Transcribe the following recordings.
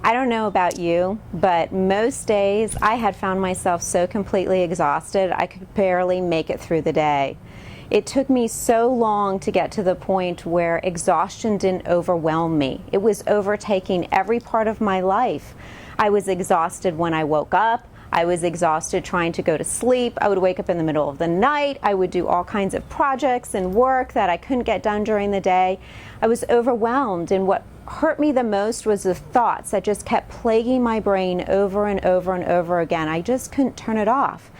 I don't know about you, but most days I had found myself so completely exhausted I could barely make it through the day. It took me so long to get to the point where exhaustion didn't overwhelm me. It was overtaking every part of my life. I was exhausted when I woke up. I was exhausted trying to go to sleep. I would wake up in the middle of the night. I would do all kinds of projects and work that I couldn't get done during the day. I was overwhelmed, and what hurt me the most was the thoughts that just kept plaguing my brain over and over and over again. I just couldn't turn it off.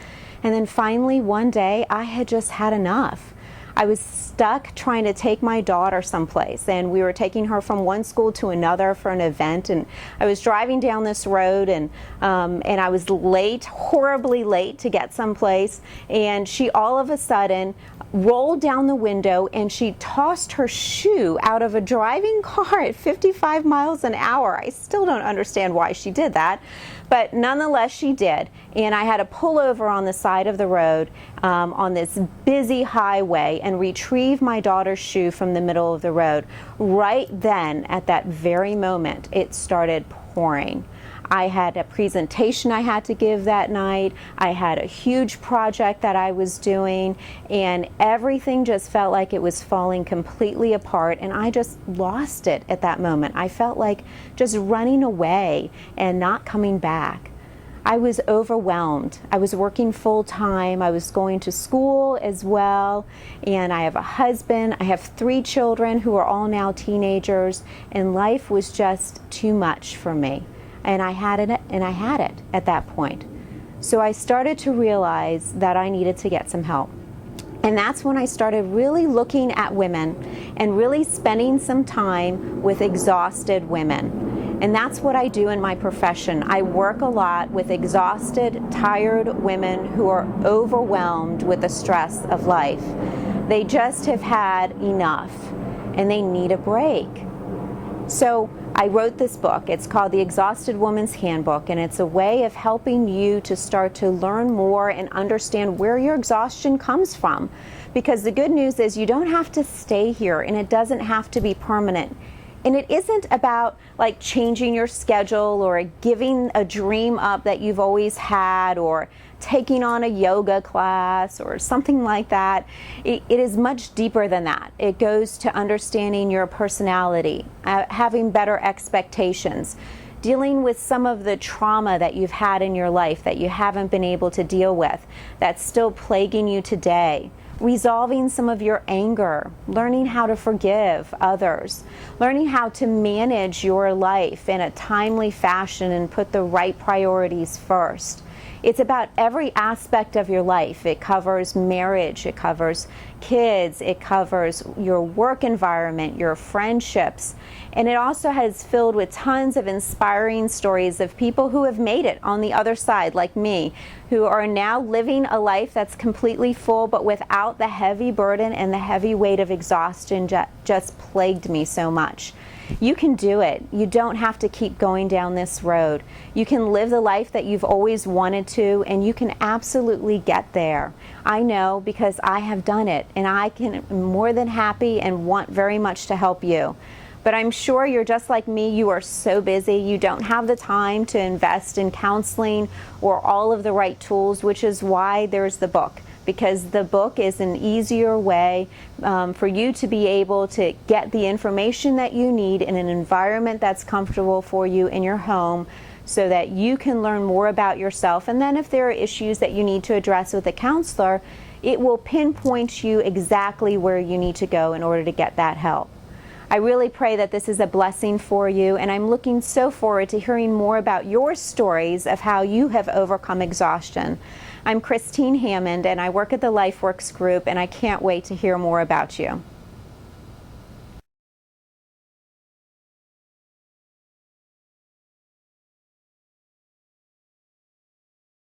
And then finally one day I had just had enough. I was stuck trying to take my daughter someplace, and we were taking her from one school to another for an event, and I was driving down this road, and I was late, horribly late to get someplace, and she all of a sudden rolled down the window and she tossed her shoe out of a driving car at 55 miles an hour. I still don't understand why she did that, but nonetheless she did. And I had to pull over on the side of the road on this busy highway and retrieve my daughter's shoe from the middle of the road. Right then, at that very moment, it started pouring. I had a presentation I had to give that night. I had a huge project that I was doing, and everything just felt like it was falling completely apart, and I just lost it at that moment. I felt like just running away and not coming back. I was overwhelmed. I was working full time. I was going to school as well, and I have a husband. I have 3 children who are all now teenagers, and life was just too much for me. And I had it at that point. So I started to realize that I needed to get some help. And that's when I started really looking at women and really spending some time with exhausted women. And that's what I do in my profession. I work a lot with exhausted, tired women who are overwhelmed with the stress of life. They just have had enough and they need a break. So I wrote this book. It's called The Exhausted Woman's Handbook, and it's a way of helping you to start to learn more and understand where your exhaustion comes from. Because the good news is you don't have to stay here, and it doesn't have to be permanent. And it isn't about like changing your schedule or giving a dream up that you've always had or taking on a yoga class or something like that. It is much deeper than that. It goes to understanding your personality, having better expectations, dealing with some of the trauma that you've had in your life that you haven't been able to deal with, that's still plaguing you today. Resolving some of your anger, learning how to forgive others, learning how to manage your life in a timely fashion and put the right priorities first. It's about every aspect of your life. It covers marriage, it covers kids, it covers your work environment, your friendships, and it also has filled with tons of inspiring stories of people who have made it on the other side, like me, who are now living a life that's completely full but without the heavy burden and the heavy weight of exhaustion just plagued me so much. You can do it. You don't have to keep going down this road. You can live the life that you've always wanted to, and you can absolutely get there. I know because I have done it, and I am more than happy and want very much to help you. But I'm sure you're just like me. You are so busy. You don't have the time to invest in counseling or all of the right tools, which is why there's the book. Because the book is an easier way for you to be able to get the information that you need in an environment that's comfortable for you in your home, so that you can learn more about yourself. And then if there are issues that you need to address with a counselor, it will pinpoint you exactly where you need to go in order to get that help. I really pray that this is a blessing for you, and I'm looking so forward to hearing more about your stories of how you have overcome exhaustion. I'm Christine Hammond, and I work at the LifeWorks group, and I can't wait to hear more about you.